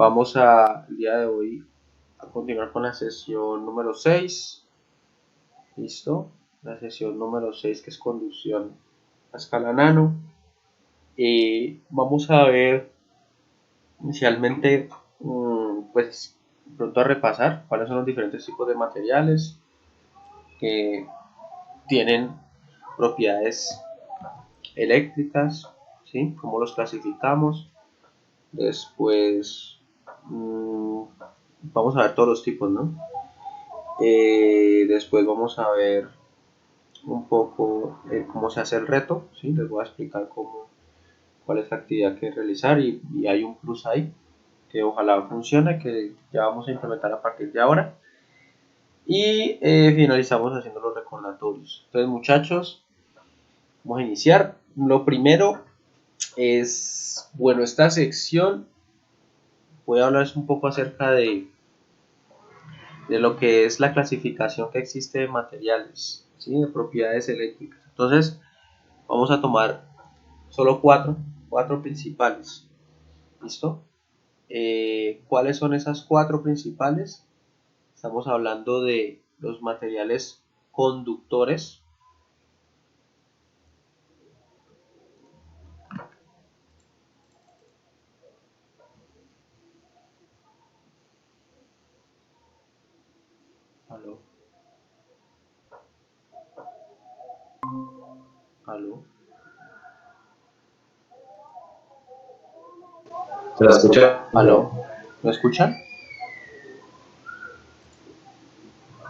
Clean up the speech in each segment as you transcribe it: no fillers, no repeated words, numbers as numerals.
Vamos el día de hoy a continuar con la sesión número 6. ¿Listo? La sesión número 6, que es conducción a escala nano. Vamos a ver inicialmente, pues pronto a repasar cuáles son los diferentes tipos de materiales que tienen propiedades eléctricas, ¿sí? Cómo los clasificamos. Después vamos a ver todos los tipos, ¿no? Después vamos a ver un poco cómo se hace el reto, ¿sí? Les voy a explicar cuál es la actividad que realizar y hay un plus ahí que ojalá funcione, que ya vamos a implementar a partir de ahora. Y finalizamos haciendo los recordatorios. Entonces, muchachos, vamos a iniciar. Lo primero es, bueno, esta sección voy a hablarles un poco acerca de lo que es la clasificación que existe de materiales, ¿sí? De propiedades eléctricas. Entonces, vamos a tomar solo cuatro principales. ¿Listo? ¿Cuáles son esas cuatro principales? Estamos hablando de los materiales conductores. ¿Aló? ¿Aló? ¿Se la escucha? ¿Aló? ¿Me escuchan?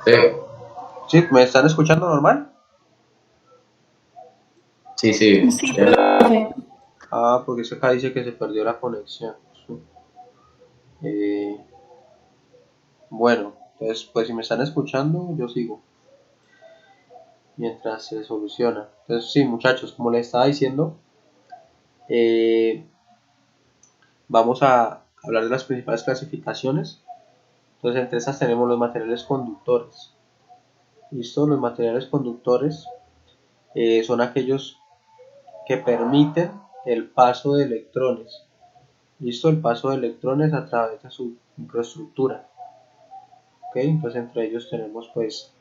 Sí, ¿Sí? ¿Me están escuchando normal? sí, sí. Sí, profe. Porque acá dice que se perdió la conexión. Bueno, entonces, pues si me están escuchando, yo sigo mientras se soluciona. Entonces, sí, muchachos, como les estaba diciendo, vamos a hablar de las principales clasificaciones. Entonces, entre esas tenemos los materiales conductores. ¿Listo? Los materiales conductores son aquellos que permiten el paso de electrones. ¿Listo? El paso de electrones a través de su microestructura. ¿Ok? Entonces, entre ellos tenemos pues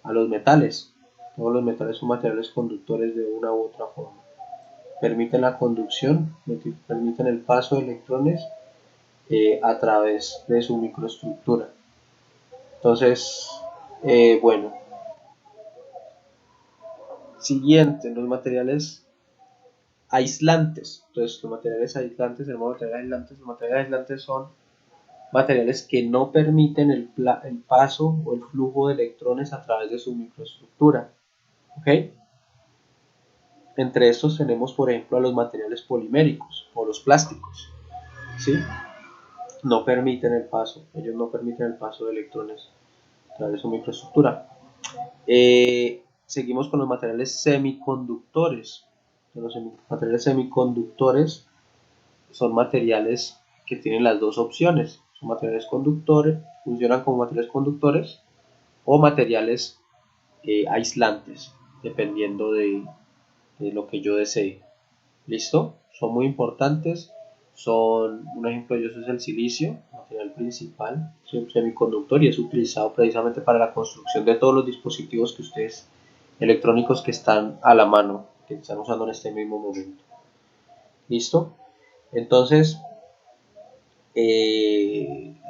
a los metales. Todos los metales son materiales conductores de una u otra forma. Permiten la conducción, permiten el paso de electrones a través de su microestructura. Entonces, bueno, siguiente, los materiales aislantes. Entonces, los materiales aislantes, los materiales aislantes son materiales que no permiten el paso o el flujo de electrones a través de su microestructura. ¿Ok? Entre estos tenemos, por ejemplo, a los materiales poliméricos o los plásticos. ¿Sí? No permiten el paso, ellos no permiten el paso de electrones a través de su microestructura. Seguimos con los materiales semiconductores. Los materiales semiconductores son materiales que tienen las dos opciones. Son materiales conductores, funcionan como materiales conductores o materiales aislantes, dependiendo de lo que yo desee. ¿Listo? Son muy importantes. Un ejemplo de ellos es el silicio, material principal, es un semiconductor y es utilizado precisamente para la construcción de todos los dispositivos que ustedes electrónicos que están a la mano, que están usando en este mismo momento. ¿Listo? Entonces,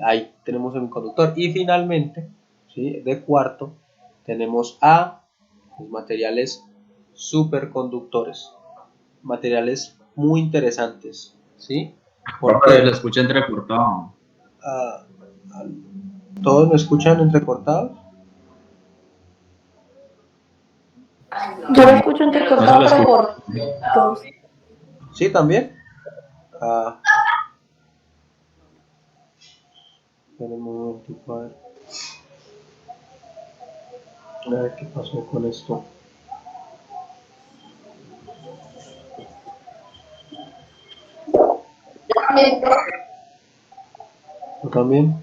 ahí tenemos semiconductor. Y finalmente, ¿sí? De cuarto, tenemos a los materiales superconductores. Materiales muy interesantes, ¿sí? Porque Porque lo escuché entrecortado. todos me escuchan entrecortados. Yo lo escucho No se entrecortado, lo pero escucho. por dos. Sí, también. Ah, esperen un momentico, a ver qué pasó con esto. ¿Yo también?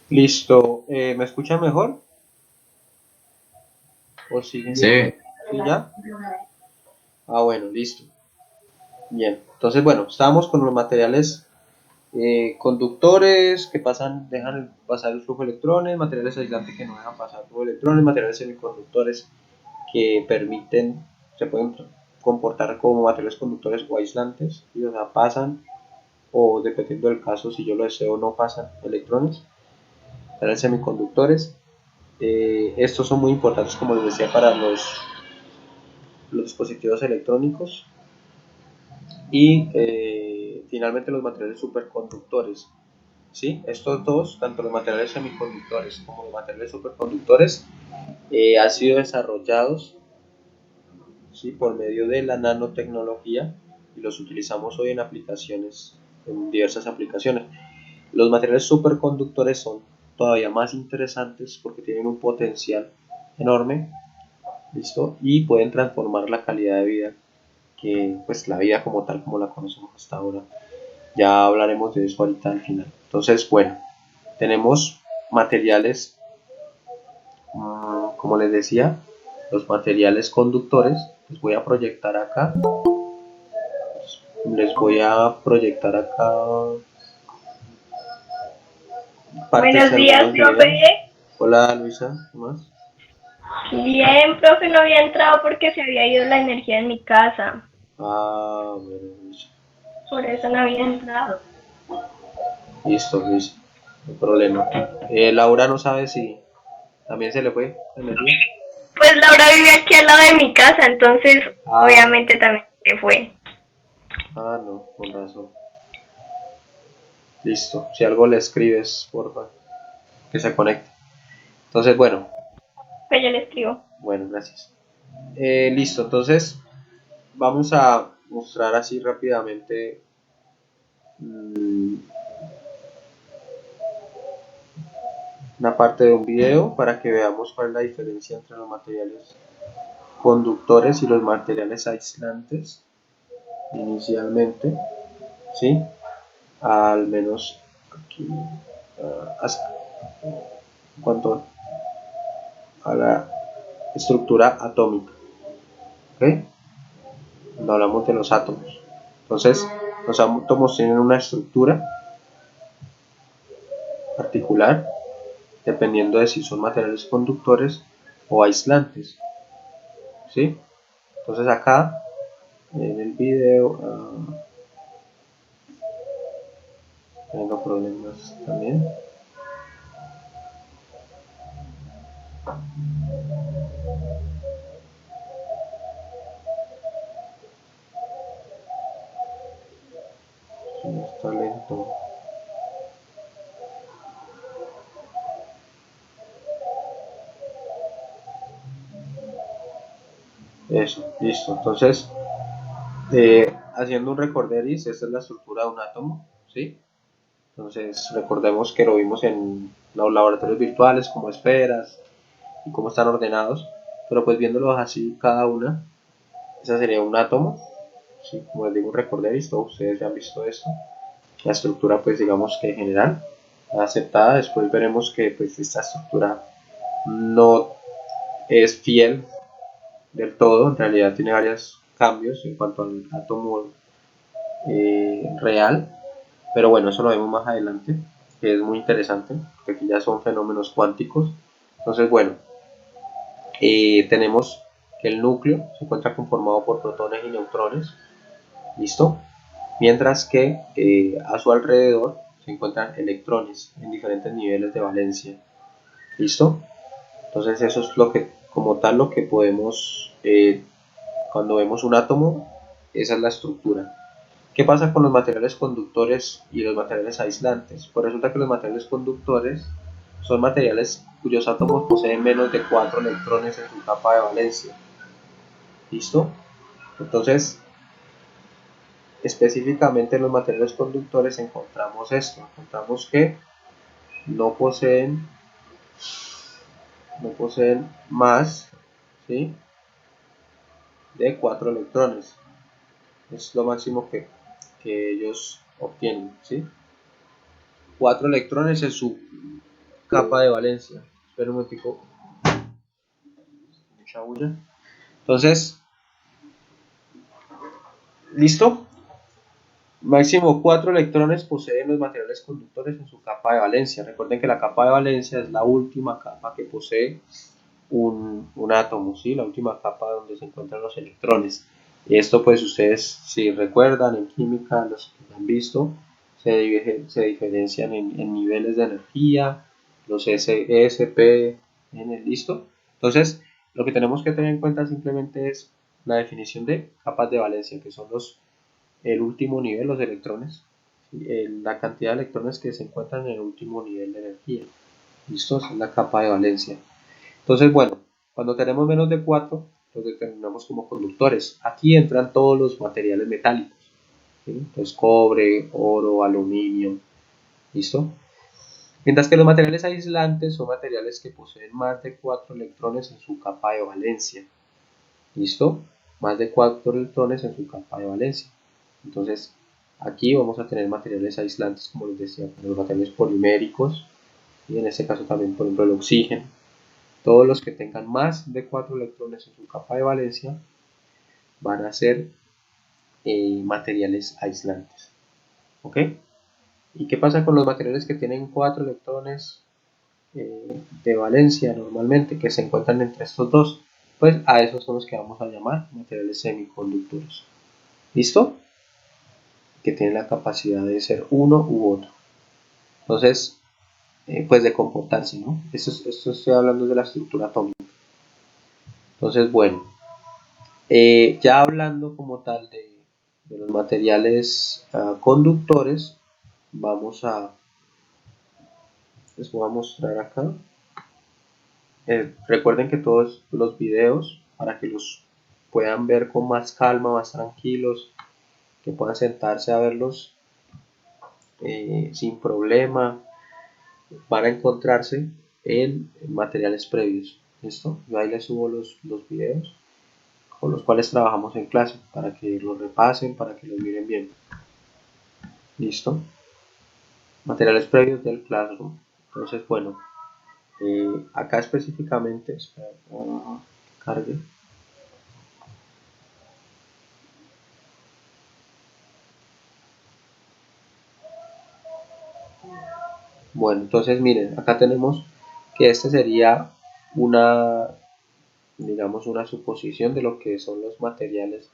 Listo. ¿Me escuchan mejor? ¿O siguen? Sí, ¿Sí ya? Ah, bueno, listo. Bien. Entonces, bueno, estábamos con los materiales conductores que dejan pasar el flujo de electrones, materiales aislantes que no dejan pasar el flujo de electrones, materiales semiconductores que se pueden comportar como materiales conductores o aislantes, y, o sea, pasan, o dependiendo del caso, si yo lo deseo, no pasan electrones, materiales semiconductores. Estos son muy importantes, como les decía, para los dispositivos electrónicos. Y finalmente los materiales superconductores. ¿Sí? Estos dos, tanto los materiales semiconductores como los materiales superconductores, han sido desarrollados, ¿sí?, por medio de la nanotecnología, y los utilizamos hoy en diversas aplicaciones. Los materiales superconductores son todavía más interesantes porque tienen un potencial enorme, ¿listo? Y pueden transformar la calidad de vida, que pues la vida como tal, como la conocemos hasta ahora. Ya hablaremos de eso ahorita al final. Entonces, bueno, tenemos materiales, como les decía, los materiales conductores. Les voy a proyectar acá. Les voy a proyectar acá partes Buenos de días, algunos profe. videos. Hola Luisa, ¿qué más? Bien, profe, no había entrado porque se había ido la energía en mi casa. Ah, bueno, Luisa. Por eso no había entrado. Listo, Luisa. No hay problema. Laura no sabe si también se le fue la energía. Pues Laura vive aquí al lado de mi casa, entonces Ah, obviamente también se fue. no, con razón. Listo. Si algo le escribes, porfa, que se conecte. Entonces, bueno, Pues yo le escribo. gracias. Listo, entonces vamos a mostrar así rápidamente una parte de un video para que veamos cuál es la diferencia entre los materiales conductores y los materiales aislantes inicialmente, ¿sí? Al menos aquí, en cuanto a la estructura atómica, ¿ok? Cuando hablamos de los átomos. Entonces, los átomos tienen una estructura particular dependiendo de si son materiales conductores o aislantes, ¿sí? Entonces acá en el video tengo problemas también. Sí, está lento. Eso, listo. Entonces, haciendo un recorderis, esta es la estructura de un átomo, ¿sí? Entonces, recordemos que lo vimos en los laboratorios virtuales como esferas y cómo están ordenados, pero pues viéndolos así cada una, esa sería un átomo, ¿sí? Como les digo, un recorderis, todos ustedes ya han visto esto. La estructura, pues digamos que general, aceptada. Después veremos que pues esta estructura no es fiel del todo, en realidad tiene varios cambios en cuanto al átomo real, pero bueno, eso lo vemos más adelante, que es muy interesante, porque aquí ya son fenómenos cuánticos. Entonces, bueno, tenemos que el núcleo se encuentra conformado por protones y neutrones, ¿listo? Mientras que a su alrededor se encuentran electrones en diferentes niveles de valencia, ¿listo? Entonces eso es lo que, como tal, lo que podemos, cuando vemos un átomo, esa es la estructura. ¿Qué pasa con los materiales conductores y los materiales aislantes? Pues resulta que los materiales conductores son materiales cuyos átomos poseen menos de 4 electrones en su capa de valencia, ¿listo? Entonces, específicamente en los materiales conductores encontramos esto, encontramos que no poseen más, ¿sí?, de 4 electrones. Es lo máximo que ellos obtienen, ¿sí? 4 electrones en su capa de valencia. Espera un momentico. Mucha bulla. Entonces, ¿listo? Máximo 4 electrones poseen los materiales conductores en su capa de valencia. Recuerden que la capa de valencia es la última capa que posee un átomo, ¿sí? La última capa donde se encuentran los electrones. Y esto, pues, ustedes, si recuerdan, en química, los que han visto, se diferencian en niveles de energía, los S, P, N, ¿listo? Entonces, lo que tenemos que tener en cuenta simplemente es la definición de capas de valencia, que son el último nivel, los electrones, la cantidad de electrones que se encuentran en el último nivel de energía, ¿listo? Esa es la capa de valencia. Entonces, bueno, cuando tenemos menos de 4, los determinamos como conductores. Aquí entran todos los materiales metálicos, ¿sí? Entonces, cobre, oro, aluminio, ¿listo? Mientras que los materiales aislantes son materiales que poseen más de 4 electrones en su capa de valencia, ¿listo? Más de 4 electrones en su capa de valencia. Entonces, aquí vamos a tener materiales aislantes, como les decía, los materiales poliméricos, y en este caso también, por ejemplo, el oxígeno. Todos los que tengan más de 4 electrones en su capa de valencia van a ser materiales aislantes. ¿Ok? ¿Y qué pasa con los materiales que tienen 4 electrones de valencia normalmente, que se encuentran entre estos dos? Pues a esos son los que vamos a llamar materiales semiconductores. ¿Listo? Que tienen la capacidad de ser uno u otro. Entonces, pues de comportarse, ¿no? Esto estoy hablando de la estructura atómica. Entonces, bueno, ya hablando como tal de los materiales conductores, les voy a mostrar acá. Recuerden que todos los videos, para que los puedan ver con más calma, más tranquilos, que puedan sentarse a verlos sin problema, van a encontrarse en materiales previos. ¿Listo? Yo ahí les subo los videos con los cuales trabajamos en clase, para que los repasen, para que los miren bien. ¿Listo? Materiales previos del Classroom. Entonces, bueno, acá específicamente, espera, cargue. Bueno, entonces miren, acá tenemos que este sería digamos, una suposición de lo que son los materiales,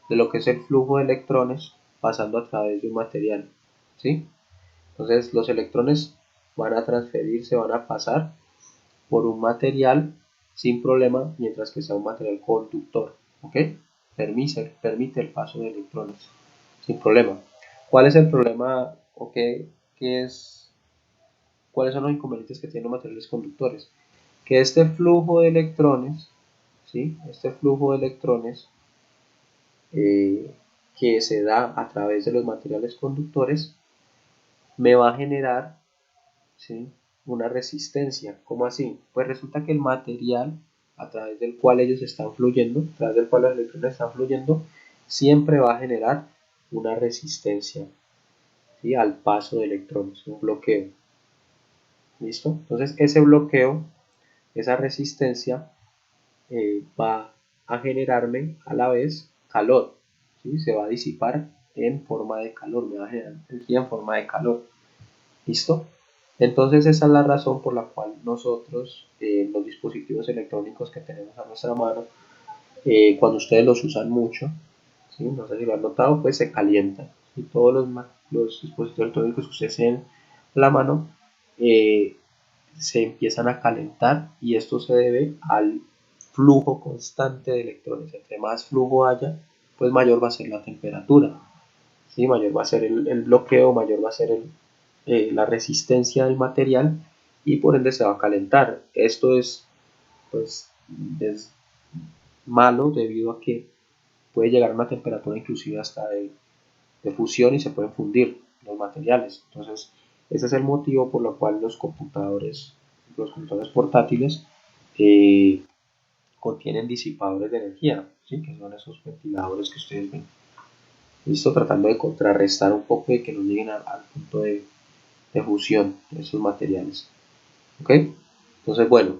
de lo que es el flujo de electrones pasando a través de un material, ¿sí? Entonces los electrones van a transferirse, van a pasar por un material sin problema, mientras que sea un material conductor, ¿ok? Permite el paso de electrones sin problema. ¿Cuál es el problema o cuáles son los inconvenientes que tienen los materiales conductores? Que este flujo de electrones, ¿sí? Este flujo de electrones que se da a través de los materiales conductores me va a generar, ¿sí?, una resistencia. ¿Cómo así? Pues resulta que el material a través del cual ellos están fluyendo, a través del cual los electrones están fluyendo, siempre va a generar una resistencia, ¿sí?, al paso de electrones, un bloqueo. ¿Listo? Entonces ese bloqueo, esa resistencia, va a generarme a la vez calor, ¿sí? Se va a disipar en forma de calor, me va a generar energía en forma de calor. ¿Listo? Entonces esa es la razón por la cual nosotros, los dispositivos electrónicos que tenemos a nuestra mano, cuando ustedes los usan mucho, ¿sí? No sé si lo han notado, pues se calientan. Y todos los dispositivos electrónicos que ustedes tienen a la mano se empiezan a calentar, y esto se debe al flujo constante de electrones. Entre más flujo haya, pues mayor va a ser la temperatura, ¿sí? Mayor va a ser el bloqueo, mayor va a ser la resistencia del material, y por ende se va a calentar. Esto pues, es malo debido a que puede llegar a una temperatura inclusive hasta de fusión, y se pueden fundir los materiales. Entonces, ese es el motivo por el cual los computadores portátiles eh, contienen disipadores de energía, ¿sí? Que son esos ventiladores que ustedes ven. Listo, tratando de contrarrestar un poco y que no lleguen al punto de fusión de esos materiales. ¿Ok? Entonces, bueno,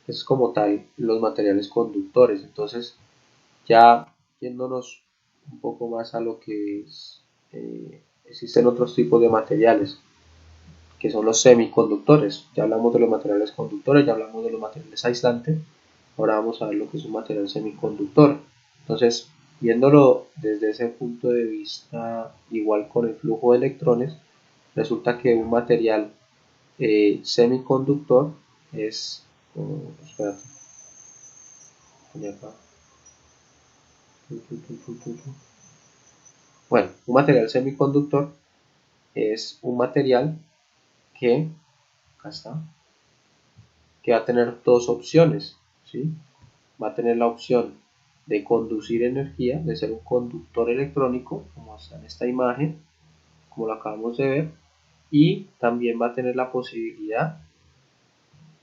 es como tal los materiales conductores. Entonces, ya yéndonos un poco más a lo que es, existen otros tipos de materiales, que son los semiconductores. Ya hablamos de los materiales conductores, ya hablamos de los materiales aislantes. Ahora vamos a ver lo que es un material semiconductor. Entonces, viéndolo desde ese punto de vista, igual con el flujo de electrones, resulta que un material semiconductor es, espérate, bueno, un material semiconductor es un material que, acá está, que va a tener dos opciones, ¿sí? Va a tener la opción de conducir energía, de ser un conductor electrónico, como está en esta imagen, como lo acabamos de ver, y también va a tener la posibilidad,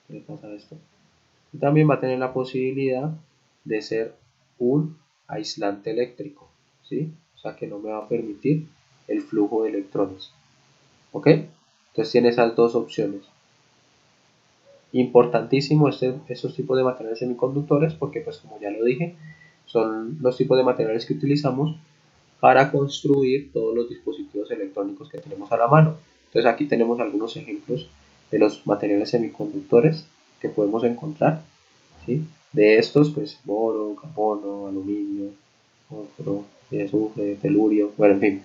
¿qué le pasa a esto? Y también va a tener la posibilidad de ser un aislante eléctrico, ¿sí? O sea que no me va a permitir el flujo de electrones, ¿ok? Entonces tiene esas dos opciones. Importantísimo estos tipos de materiales semiconductores, porque pues como ya lo dije, son los tipos de materiales que utilizamos para construir todos los dispositivos electrónicos que tenemos a la mano. Entonces aquí tenemos algunos ejemplos de los materiales semiconductores que podemos encontrar, ¿sí? De estos, pues boro, carbono, aluminio, fósforo, azufre, telurio, bueno, en fin.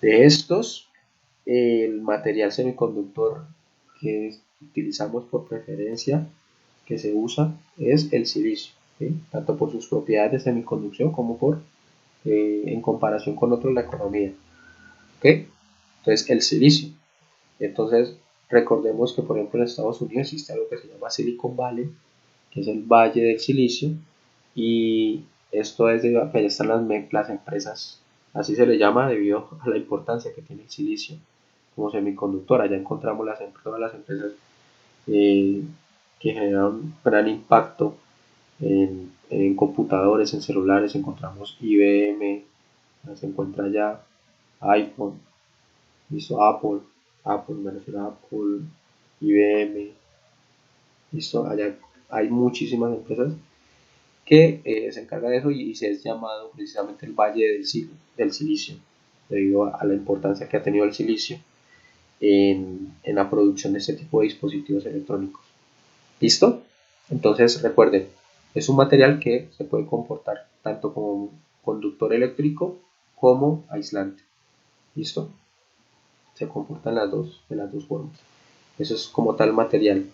De estos, el material semiconductor que utilizamos por preferencia, que se usa, es el silicio, ¿sí? Tanto por sus propiedades de semiconducción como en comparación con otros la economía. ¿Okay? Entonces, el silicio. Entonces, recordemos que, por ejemplo, en Estados Unidos existe algo que se llama Silicon Valley, que es el Valle del Silicio, y esto es debido a que allá están las empresas, así se le llama debido a la importancia que tiene el silicio como semiconductor. Allá encontramos todas las empresas eh, que generan un gran impacto en computadores, en celulares. Encontramos IBM, se encuentra ya iPhone, listo, Apple, me refiero a Apple, IBM, listo, allá hay muchísimas empresas que se encarga de eso, y se es llamado precisamente el Valle del Silicio, debido a la importancia que ha tenido el silicio en la producción de este tipo de dispositivos electrónicos. ¿Listo? Entonces recuerden, es un material que se puede comportar tanto como conductor eléctrico como aislante. ¿Listo? Se comportan de las dos formas. Eso es como tal material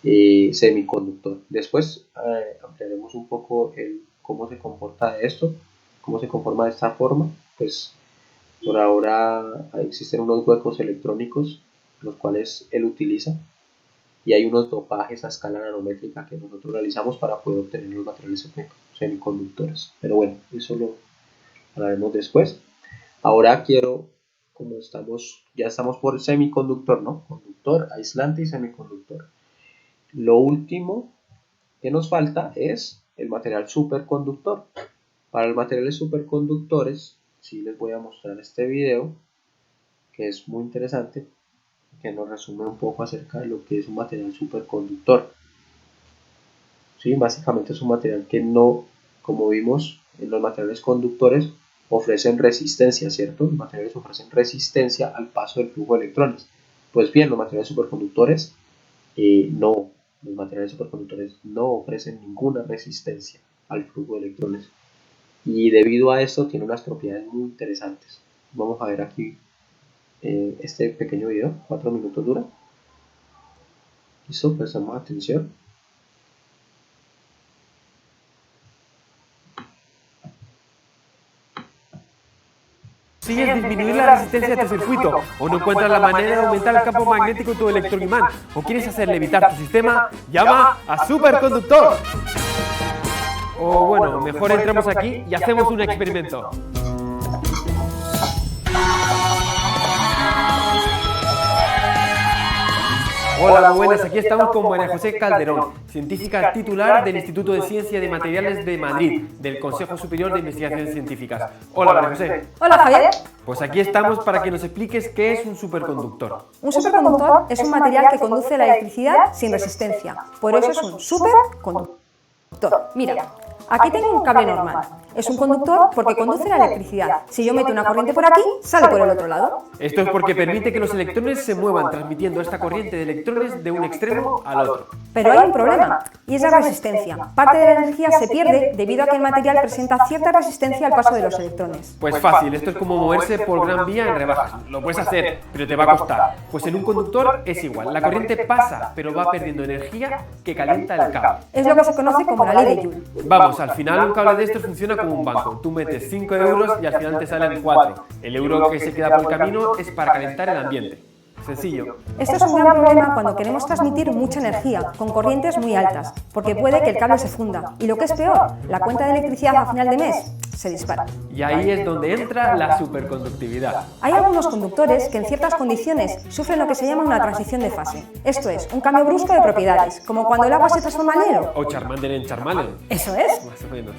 semiconductor. Después ampliaremos un poco cómo se comporta esto, cómo se conforma de esta forma. Pues por ahora existen unos huecos electrónicos los cuales él utiliza, y hay unos dopajes a escala nanométrica que nosotros realizamos para poder obtener los materiales semiconductores. Pero bueno, eso lo hablaremos después. Ahora quiero, como ya estamos por semiconductor, ¿no? Conductor, aislante y semiconductor. Lo último que nos falta es el material superconductor. Para los materiales superconductores, sí les voy a mostrar este video, que es muy interesante, que nos resume un poco acerca de lo que es un material superconductor. ¿Sí? Básicamente es un material que no, como vimos en los materiales conductores, ofrecen resistencia, ¿cierto? Los materiales ofrecen resistencia al paso del flujo de electrones. Pues bien, los materiales superconductores no ofrecen ninguna resistencia. al flujo de electrones. Y debido a esto tiene unas propiedades muy interesantes. Vamos a ver aquí este pequeño video, 4 minutos dura. Listo, prestamos atención. Consigues disminuir la resistencia de tu circuito, o no encuentras la manera de aumentar el campo magnético de tu electroimán, o quieres hacer levitar tu sistema, llama a Superconductor. O bueno, mejor entramos aquí y hacemos un experimento. Hola, muy buenas, aquí estamos con María José Calderón, científica titular del Instituto de Ciencia de Materiales de Madrid, del Consejo Superior de Investigaciones Científicas. Hola, María José. Hola, Javier. Pues aquí estamos para que nos expliques qué es un superconductor. Un superconductor es un material que conduce la electricidad sin resistencia. Por eso es un superconductor. Mira, aquí tengo un cable normal. Es un conductor porque conduce la electricidad. Si yo meto una corriente por aquí, sale por el otro lado. Esto es porque permite que los electrones se muevan transmitiendo esta corriente de electrones de un extremo al otro. Pero hay un problema, y es la resistencia. Parte de la energía se pierde debido a que el material presenta cierta resistencia al paso de los electrones. Pues fácil, esto es como moverse por Gran Vía en rebajas. Lo puedes hacer, pero te va a costar. Pues en un conductor es igual, la corriente pasa, pero va perdiendo energía que calienta el cable. Es lo que se conoce como la ley de Joule. Vamos, al final un cable de estos funciona como un banco. Tú metes 5 euros y al final te salen 4. El euro que se queda por el camino es para calentar el ambiente. Sencillo. Esto es un gran problema cuando queremos transmitir mucha energía, con corrientes muy altas, porque puede que el cable se funda. Y lo que es peor, la cuenta de electricidad a final de mes se dispara. Y ahí es donde entra la superconductividad. Hay algunos conductores que en ciertas condiciones sufren lo que se llama una transición de fase. Esto es, un cambio brusco de propiedades, como cuando el agua se transforma en hielo. O Charmander en Charmander. Eso es. Más o menos.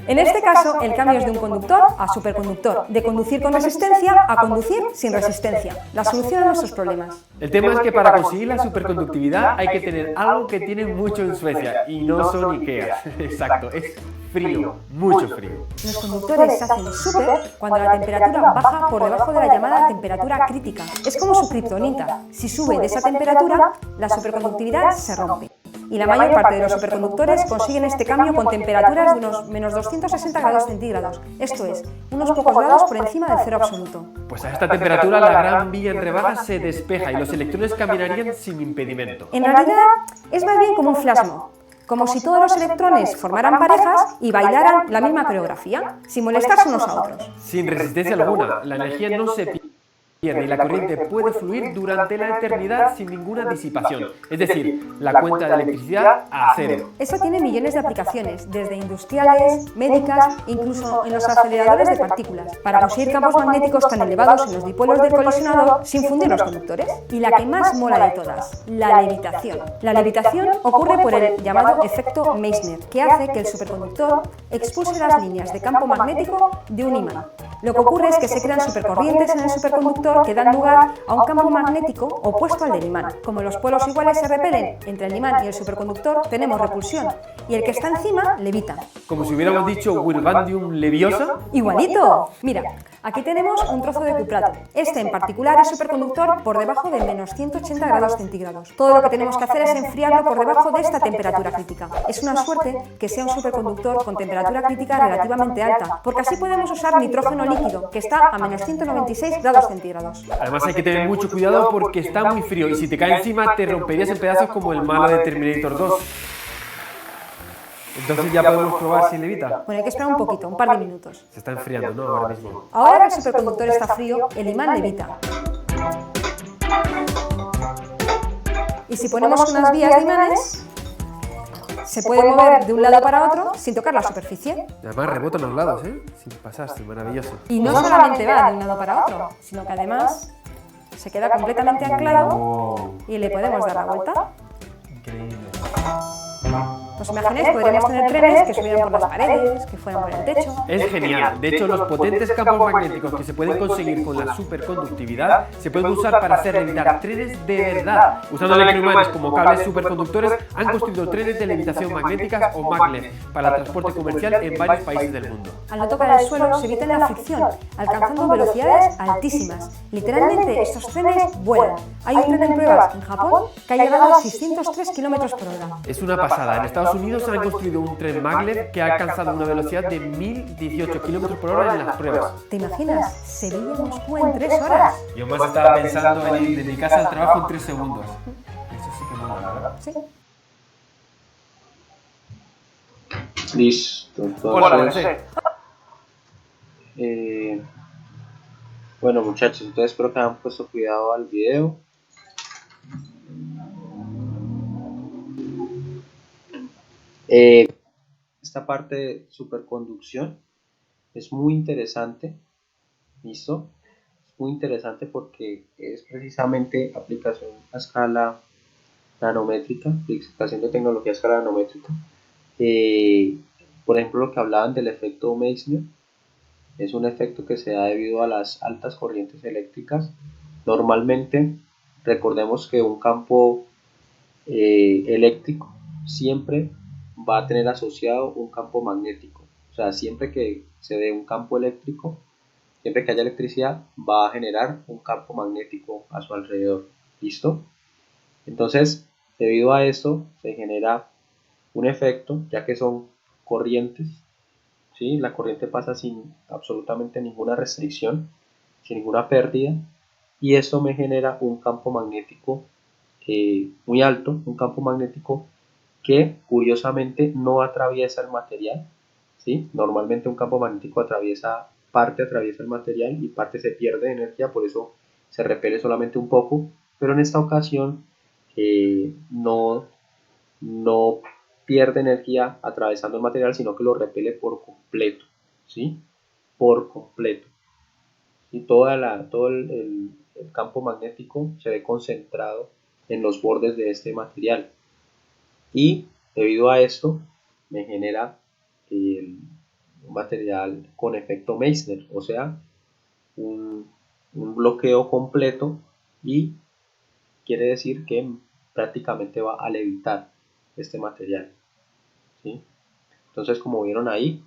En este caso, el cambio es de un conductor a superconductor, de conducir con resistencia a conducir sin resistencia. La solución a nuestros problemas. El tema es que para conseguir la superconductividad hay que tener algo que tienen mucho en Suecia, y no son Ikea. Exacto, es frío, mucho frío. Los conductores se hacen súper cuando la temperatura baja por debajo de la llamada temperatura crítica. Es como su kriptonita. Si sube de esa temperatura, la superconductividad se rompe. Y la mayor parte de los superconductores consiguen este cambio con temperaturas de unos menos 260 grados centígrados. Esto es, unos pocos grados por encima del cero absoluto. Pues a esta temperatura la Gran Vía en rebajas se despeja y los electrones caminarían sin impedimento. En realidad, es más bien como un flash mob. Como si todos los electrones formaran parejas y bailaran la misma coreografía, sin molestarse unos a otros. Sin resistencia alguna, la energía no se pierde y la corriente puede fluir durante la eternidad sin ninguna disipación. Es decir, la cuenta de electricidad a cero. Esto tiene millones de aplicaciones, desde industriales, médicas, incluso en los aceleradores de partículas, para conseguir campos magnéticos tan elevados en los dipolos del colisionador sin fundir los conductores. Y la que más mola de todas, la levitación. La levitación ocurre por el llamado efecto Meissner, que hace que el superconductor expulse las líneas de campo magnético de un imán. Lo que ocurre es que se crean supercorrientes en el superconductor que dan lugar a un campo magnético opuesto al del imán. Como los polos iguales se repelen entre el imán y el superconductor, tenemos repulsión, y el que está encima levita. Como si hubiéramos dicho Wirbandium leviosa. ¡Igualito! Mira, aquí tenemos un trozo de cuprato. Este en particular es superconductor por debajo de menos 180 grados centígrados. Todo lo que tenemos que hacer es enfriarlo por debajo de esta temperatura crítica. Es una suerte que sea un superconductor con temperatura crítica relativamente alta, porque así podemos usar nitrógeno líquido, que está a menos 196 grados centígrados. Además hay que tener mucho cuidado porque está muy frío y si te cae encima te romperías en pedazos como el malo de Terminator 2. Entonces ya podemos probar si levita. Bueno, hay que esperar un poquito, un par de minutos. Se está enfriando, ¿no? Ahora mismo. Ahora que el superconductor está frío, el imán levita. Y si ponemos unas vías de imanes, se puede mover de un lado para otro sin tocar la superficie. Y además rebota en los lados, ¿eh? Sin pasarse, maravilloso. Y no solamente va de un lado para otro, sino que además se queda completamente anclado y le podemos dar la vuelta. Increíble. ¿Os imagináis? Podríamos tener trenes que subieran por las paredes, que fueran por el techo. Es genial. De hecho, los potentes campos magnéticos que se pueden conseguir con la superconductividad se pueden usar para hacer levitar trenes de verdad. Usando electroimanes como cables superconductores, han construido trenes de levitación magnética o maglev para el transporte comercial en varios países del mundo. Al no tocar el suelo se evita la fricción, alcanzando velocidades altísimas. Literalmente, estos trenes vuelan. Hay un tren en pruebas en Japón que ha llegado a 603 km/h. Es una pasada. En Estados Estados Unidos han construido un tren maglev que ha alcanzado una velocidad de 1018 km por hora en las pruebas. ¿Te imaginas? Sevilla-Moscú en 3 horas. Yo más estaba pensando en ir de mi casa al trabajo en 3 segundos. Eso sí que mola, la verdad. Sí. Listo, Hola, entonces, José. bueno muchachos, entonces espero que hayan puesto cuidado al video. Esta parte de superconducción es muy interesante, ¿listo? Es muy interesante porque es precisamente aplicación a escala nanométrica, aplicación de tecnología a escala nanométrica. Por ejemplo, lo que hablaban del efecto Meissner es un efecto que se da debido a las altas corrientes eléctricas. Normalmente, recordemos que un campo eléctrico siempre va a tener asociado un campo magnético. O sea, siempre que se dé un campo eléctrico, siempre que haya electricidad, va a generar un campo magnético a su alrededor. ¿Listo? Entonces, debido a esto, se genera un efecto, ya que son corrientes, ¿sí? La corriente pasa sin absolutamente ninguna restricción, sin ninguna pérdida, y esto me genera un campo magnético muy alto, un campo magnético que curiosamente no atraviesa el material, ¿sí? Normalmente un campo magnético parte atraviesa el material y parte se pierde de energía, por eso se repele solamente un poco, pero en esta ocasión no pierde energía atravesando el material, sino que lo repele por completo, ¿sí? Por completo. Y todo el campo magnético se ve concentrado en los bordes de este material. Y debido a esto me genera un material con efecto Meissner, o sea, un bloqueo completo, y quiere decir que prácticamente va a levitar este material, ¿sí? Entonces, como vieron ahí,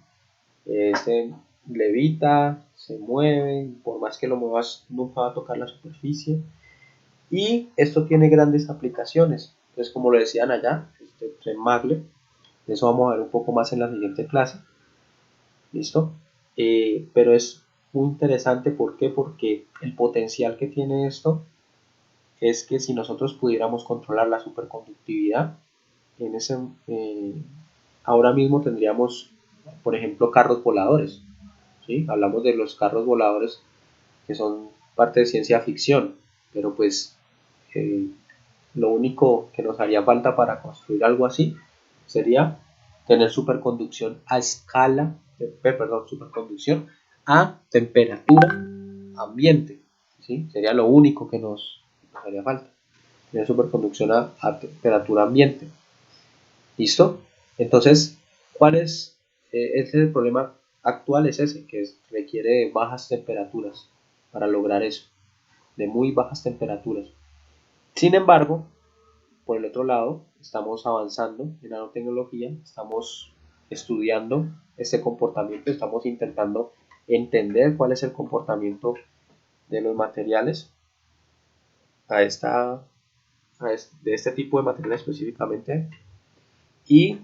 se levita, se mueve, por más que lo muevas nunca va a tocar la superficie, y esto tiene grandes aplicaciones. Entonces, como lo decían allá, este tren maglev, de eso vamos a ver un poco más en la siguiente clase, ¿listo? Pero es muy interesante, ¿por qué? Porque el potencial que tiene esto es que si nosotros pudiéramos controlar la superconductividad, en ese, ahora mismo tendríamos, por ejemplo, carros voladores, ¿sí? Hablamos de los carros voladores que son parte de ciencia ficción, pero pues lo único que nos haría falta para construir algo así sería tener superconducción a escala, superconducción a temperatura ambiente, ¿sí? Sería lo único que nos haría falta, tener superconducción a temperatura ambiente. ¿Listo? Entonces, ¿cuál es? El problema actual es ese, que requiere de bajas temperaturas para lograr eso, de muy bajas temperaturas. Sin embargo, por el otro lado, estamos avanzando en nanotecnología, estamos estudiando este comportamiento, estamos intentando entender cuál es el comportamiento de los materiales de este tipo de material específicamente, y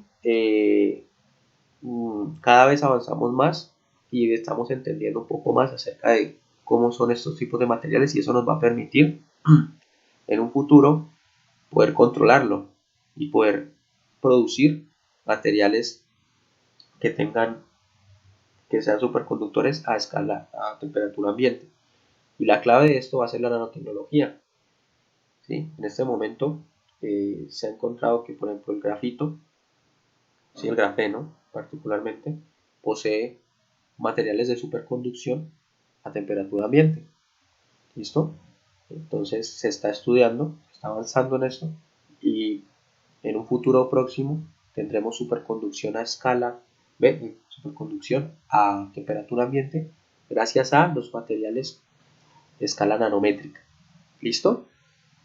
cada vez avanzamos más y estamos entendiendo un poco más acerca de cómo son estos tipos de materiales, y eso nos va a permitir en un futuro poder controlarlo y poder producir materiales que sean superconductores a temperatura ambiente. Y la clave de esto va a ser la nanotecnología, ¿sí? En este momento se ha encontrado que, por ejemplo, el grafito, ¿sí? El grafeno particularmente, posee materiales de superconducción a temperatura ambiente. ¿Listo? Entonces se está estudiando, se está avanzando en esto, y en un futuro próximo tendremos superconducción a escala, superconducción a temperatura ambiente, gracias a los materiales de escala nanométrica. ¿Listo?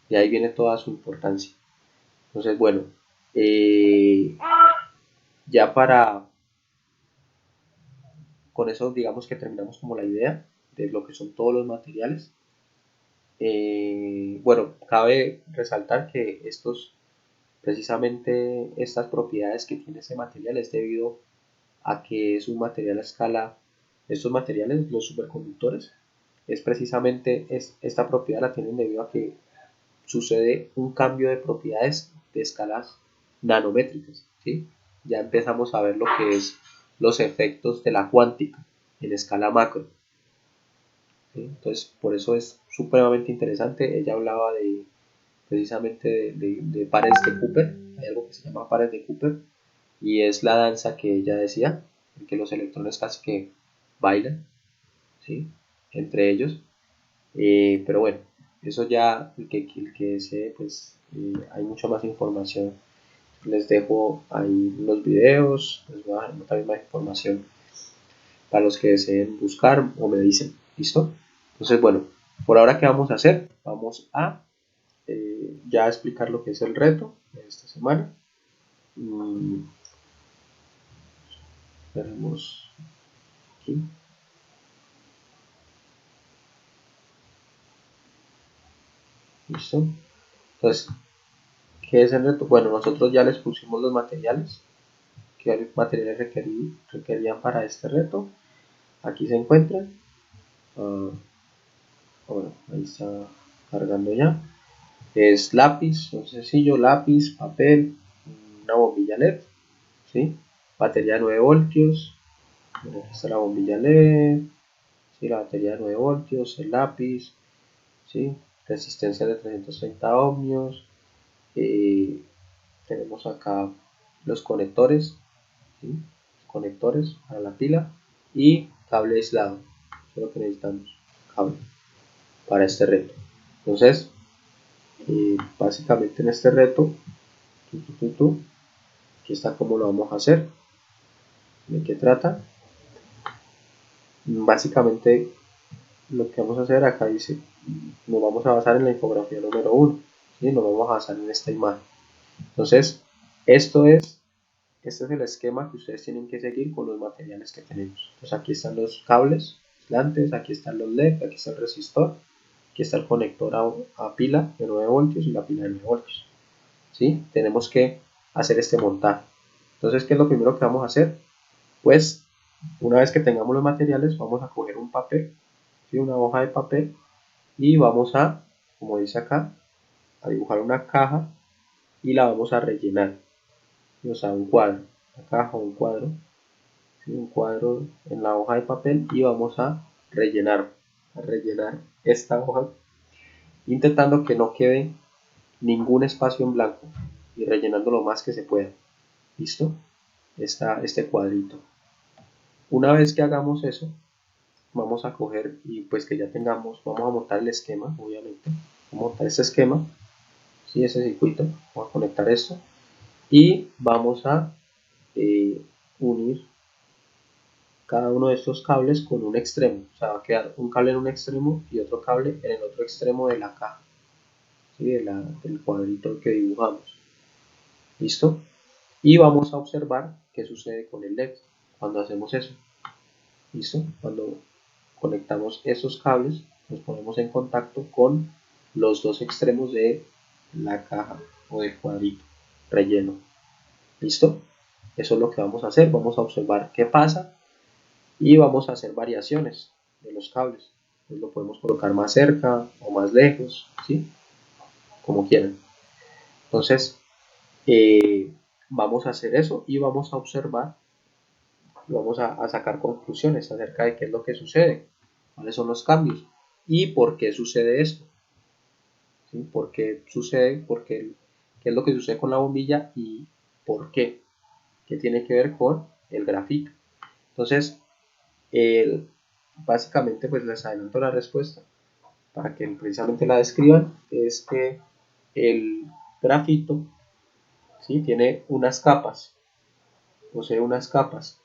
Y ahí viene toda su importancia. Entonces, bueno, ya con eso digamos que terminamos como la idea de lo que son todos los materiales. Bueno, cabe resaltar que estos precisamente estas propiedades que tiene este material es debido a que es un material a escala, estos materiales, los superconductores, es precisamente esta propiedad la tienen debido a que sucede un cambio de propiedades de escalas nanométricas, ¿sí? Ya empezamos a ver lo que es los efectos de la cuántica en escala macro, ¿sí? Entonces, por eso es supremamente interesante. Ella hablaba precisamente de pares de Cooper, hay algo que se llama pares de Cooper, y es la danza que ella decía, en que los electrones casi que bailan, ¿sí? Entre ellos. Pero bueno, eso ya, el que desee, pues hay mucha más información. Les dejo ahí los videos, les voy a dejar también más información para los que deseen buscar o me dicen, ¿listo? Entonces, bueno, por ahora, ¿qué vamos a hacer? Vamos a ya explicar lo que es el reto de esta semana. Veremos aquí. ¿Listo? Entonces, ¿qué es el reto? Bueno, nosotros ya les pusimos los materiales, qué materiales requerían para este reto. Aquí se encuentran. Bueno, ahí está cargando ya. Es lápiz, un sencillo lápiz, papel, una bombilla LED, ¿sí? Batería de 9 voltios. Bueno, aquí está la bombilla LED, ¿sí? La batería de 9 voltios, el lápiz, ¿sí? Resistencia de 330 ohmios. Tenemos acá los conectores, ¿sí? Conectores para la pila y cable aislado. Eso es lo que necesitamos, cable para este reto. Entonces, básicamente en este reto, aquí está cómo lo vamos a hacer. ¿De qué trata? Básicamente lo que vamos a hacer acá dice, nos vamos a basar en la infografía número 1, ¿sí? Nos vamos a basar en esta imagen. Entonces, este es el esquema que ustedes tienen que seguir con los materiales que tenemos. Entonces aquí están los cables aislantes, aquí están los LED, aquí está el resistor, aquí está el conector a pila de 9 voltios y la pila de 9 voltios, ¿sí? Tenemos que hacer este montaje. Entonces, ¿qué es lo primero que vamos a hacer? Pues, una vez que tengamos los materiales, vamos a coger un papel, ¿sí? Una hoja de papel, y vamos a, como dice acá, a dibujar una caja y la vamos a rellenar. O sea, un cuadro, una caja o un cuadro, ¿sí? Un cuadro en la hoja de papel y vamos a rellenar esta hoja, intentando que no quede ningún espacio en blanco y rellenando lo más que se pueda. ¿Listo? Este cuadrito. Una vez que hagamos eso, vamos a coger y pues que ya tengamos, vamos a montar el esquema, obviamente. Vamos a montar este esquema, ¿sí? Ese circuito, vamos a conectar esto y vamos a unir cada uno de estos cables con un extremo. O sea, va a quedar un cable en un extremo y otro cable en el otro extremo de la caja, ¿sí? Del cuadrito que dibujamos. ¿Listo? Y vamos a observar qué sucede con el LED cuando hacemos eso. ¿Listo? Cuando conectamos esos cables, nos ponemos en contacto con los dos extremos de la caja o del cuadrito relleno. ¿Listo? Eso es lo que vamos a hacer. Vamos a observar qué pasa y vamos a hacer variaciones de los cables. Entonces lo podemos colocar más cerca o más lejos, ¿sí? Como quieran. Entonces, vamos a hacer eso y vamos a observar y vamos a sacar conclusiones acerca de qué es lo que sucede, cuáles son los cambios y por qué sucede esto, ¿sí? ¿Por qué sucede? ¿Qué es lo que sucede con la bombilla y por qué? ¿Qué tiene que ver con el grafito? Entonces, básicamente pues les adelanto la respuesta para que precisamente la describan. Es que el grafito, ¿sí? Tiene unas capas, posee unas capas.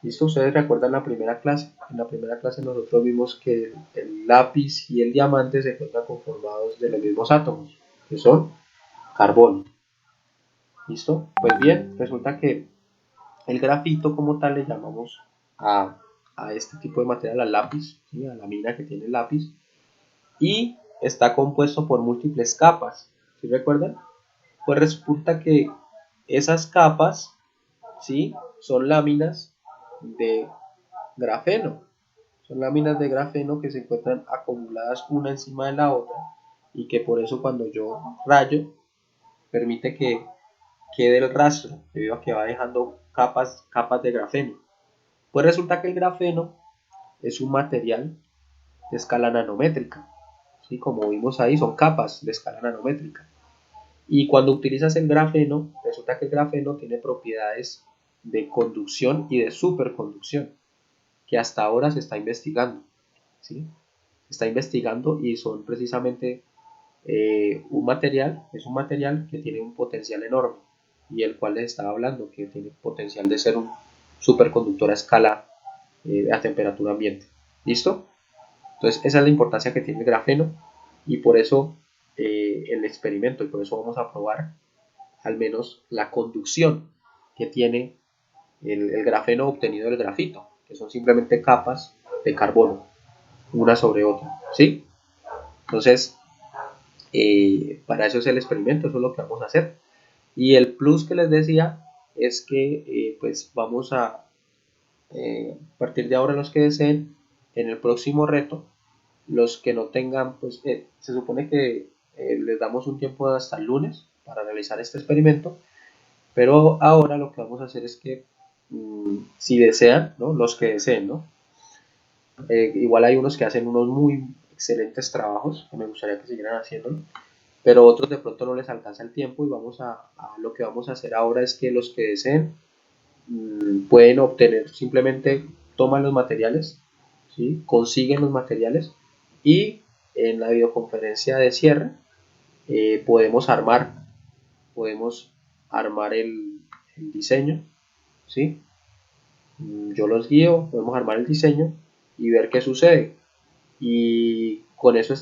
¿Listo? Ustedes recuerdan la primera clase. En la primera clase nosotros vimos que el lápiz y el diamante se encuentran conformados de los mismos átomos, que son carbono. ¿Listo? Pues bien, resulta que el grafito como tal le llamamos a este tipo de material, al lápiz, ¿sí? A la mina que tiene el lápiz, y está compuesto por múltiples capas. ¿Sí recuerdan? Pues resulta que esas capas, ¿sí? Son láminas de grafeno. Son láminas de grafeno que se encuentran acumuladas una encima de la otra y que por eso cuando yo rayo permite que quede el rastro debido a que va dejando capas de grafeno. Pues resulta que el grafeno es un material de escala nanométrica, ¿sí? Como vimos ahí, son capas de escala nanométrica. Y cuando utilizas el grafeno, resulta que el grafeno tiene propiedades de conducción y de superconducción, que hasta ahora se está investigando, ¿sí? Se está investigando y son precisamente es un material que tiene un potencial enorme y el cual les estaba hablando, que tiene potencial de ser un superconductor a escala a temperatura ambiente. ¿Listo? Entonces esa es la importancia que tiene el grafeno y por eso el experimento, y por eso vamos a probar al menos la conducción que tiene el grafeno obtenido del grafito, que son simplemente capas de carbono, una sobre otra, ¿sí? Entonces, para eso es el experimento, eso es lo que vamos a hacer. Y el plus que les decía es que pues vamos a partir de ahora, los que deseen, en el próximo reto, los que no tengan, pues se supone que les damos un tiempo hasta el lunes para realizar este experimento, pero ahora lo que vamos a hacer es que si desean, ¿no? Los que deseen, ¿no? Igual hay unos que hacen unos muy excelentes trabajos que me gustaría que siguieran haciéndolo, pero otros de pronto no les alcanza el tiempo y lo que vamos a hacer ahora es que los que deseen pueden obtener, simplemente toman los materiales, ¿sí? Consiguen los materiales y en la videoconferencia de cierre podemos armar el diseño, ¿sí? Yo los guío, podemos armar el diseño y ver qué sucede y con eso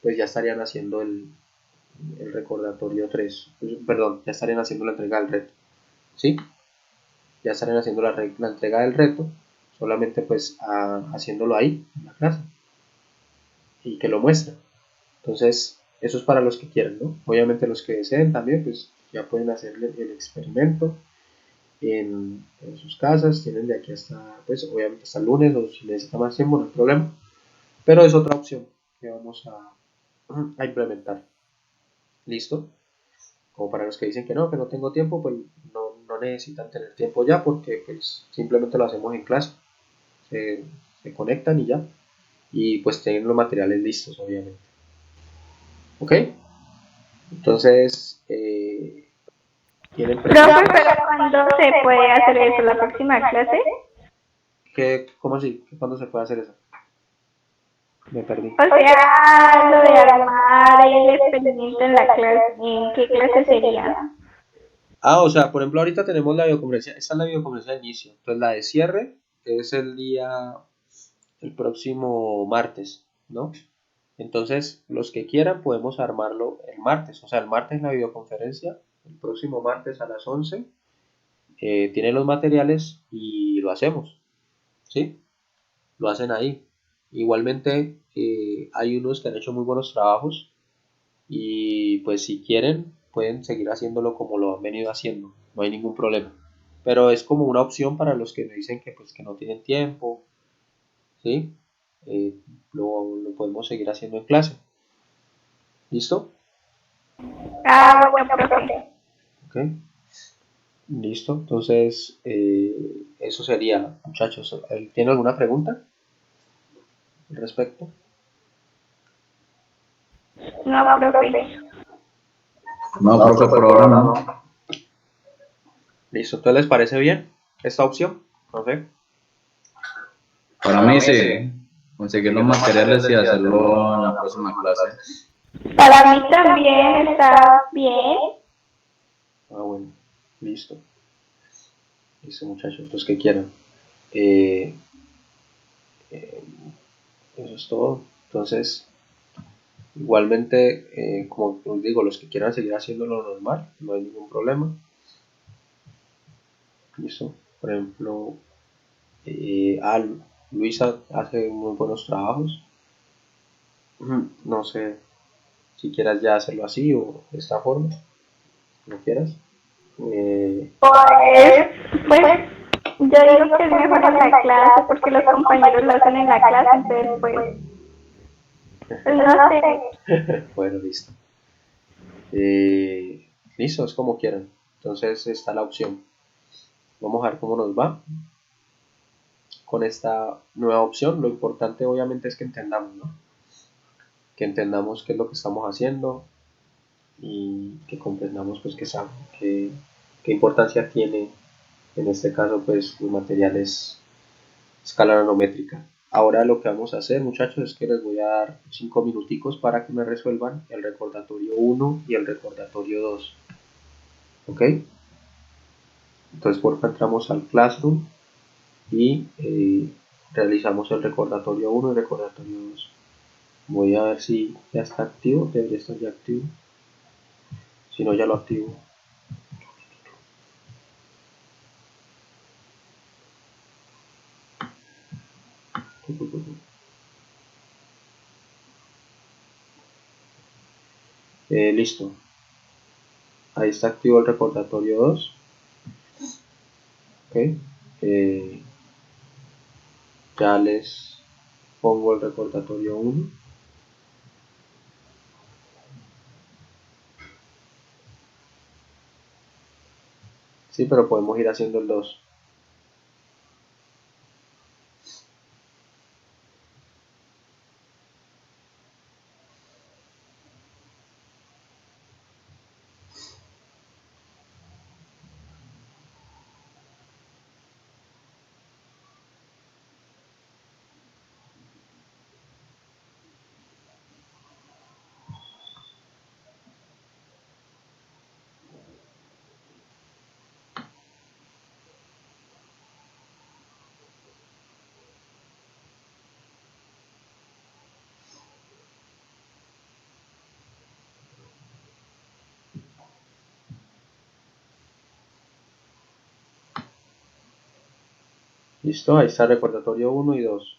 pues ya estarían haciendo el recordatorio 3, perdón, ya estarían haciendo la entrega del reto, ¿sí? Ya estarían haciendo la entrega del reto, solamente pues haciéndolo ahí en la clase y que lo muestren. Entonces eso es para los que quieran, ¿no? Obviamente los que deseen también pues ya pueden hacer el experimento en sus casas, tienen de aquí hasta, pues obviamente hasta el lunes, o si necesitan más tiempo no hay problema, pero es otra opción que vamos a implementar. ¿Listo? Como para los que dicen que no tengo tiempo, pues no necesitan tener tiempo ya porque pues simplemente lo hacemos en clase, se conectan y ya, y pues tienen los materiales listos obviamente. ¿Ok? Entonces, ¿tienen preguntas? Profe, pero ¿cuándo se puede hacer eso? ¿La próxima clase? ¿Cómo así? ¿Cuándo se puede hacer eso? Me perdí. O sea, lo de armar el experimento en la clase, ¿en qué clase sería? O sea, por ejemplo, ahorita tenemos la videoconferencia, esta es la videoconferencia de inicio, entonces la de cierre es el próximo martes, ¿no? Entonces, los que quieran podemos armarlo el martes, o sea, el martes la videoconferencia, el próximo martes a las 11, tienen los materiales y lo hacemos, ¿sí? Lo hacen ahí. Igualmente, hay unos que han hecho muy buenos trabajos y pues si quieren pueden seguir haciéndolo como lo han venido haciendo, no hay ningún problema. Pero es como una opción para los que me dicen que pues que no tienen tiempo, ¿sí? Lo podemos seguir haciendo en clase. ¿Listo? Bueno, profe. Ok. Listo. Entonces, eso sería, muchachos. ¿Tienen alguna pregunta al respecto? No, profe. No, profe, por ahora no. Listo. ¿Entonces les parece bien esta opción? No sé. Para mí sí. Conseguir los materiales y hacerlo en la próxima clase. Para mí también está bien. Bueno. Listo. Listo, muchachos. Los que quieran. Eso es todo. Entonces, igualmente, como os digo, los que quieran seguir haciendo lo normal, no hay ningún problema. Listo. Por ejemplo, Luisa hace muy buenos trabajos. No sé si quieras ya hacerlo así o de esta forma. como quieras. Pues, yo digo que es mejor en la clase porque los compañeros lo hacen en la clase, entonces pues no sé. Bueno, listo. Listo, es como quieran. Entonces está la opción. Vamos a ver cómo nos va con esta nueva opción. Lo importante obviamente es que entendamos, ¿no? Que entendamos qué es lo que estamos haciendo y que comprendamos pues qué importancia tiene en este caso pues los materiales escala nanométrica. Ahora lo que vamos a hacer, muchachos, es que les voy a dar 5 minuticos para que me resuelvan el recordatorio 1 y el recordatorio 2. ¿Ok? Entonces por favor entramos al Classroom y realizamos el recordatorio 1 y el recordatorio 2. Voy a ver si ya está activo, debería estar ya activo. Si no, ya lo activo. Listo. Ahí está activo el recordatorio 2. Ok. Ya les pongo el recordatorio 1. Sí, pero podemos ir haciendo el 2. Listo, ahí está el recordatorio 1 y 2.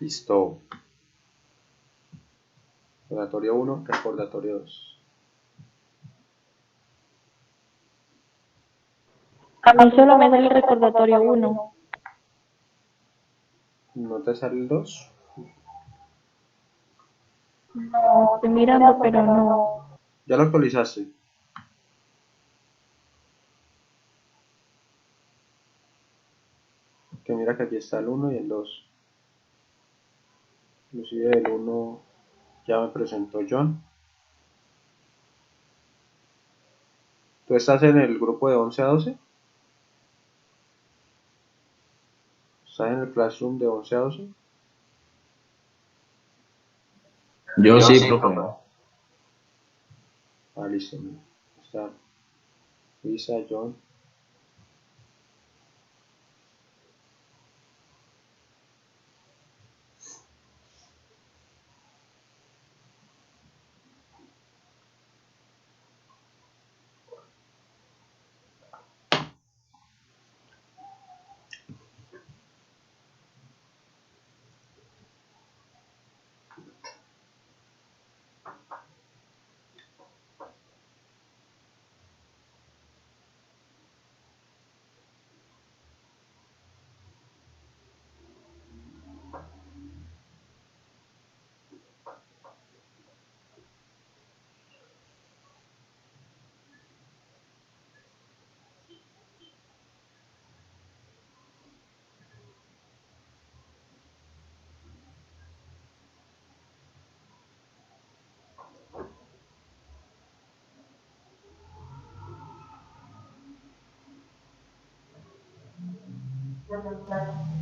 Listo. Recordatorio 1, recordatorio 2. A mí solo me da el recordatorio 1. ¿No te sale el 2? No, estoy mirando, pero no. Ya lo actualizaste. Que mira que aquí está el 1 y el 2. Inclusive el 1 ya me presentó John. ¿Tú estás en el grupo de 11 a 12? ¿Estás en el Classroom de 11 a 12? Yo sí, profe. Ah, listo. Está Luisa, John. resultados.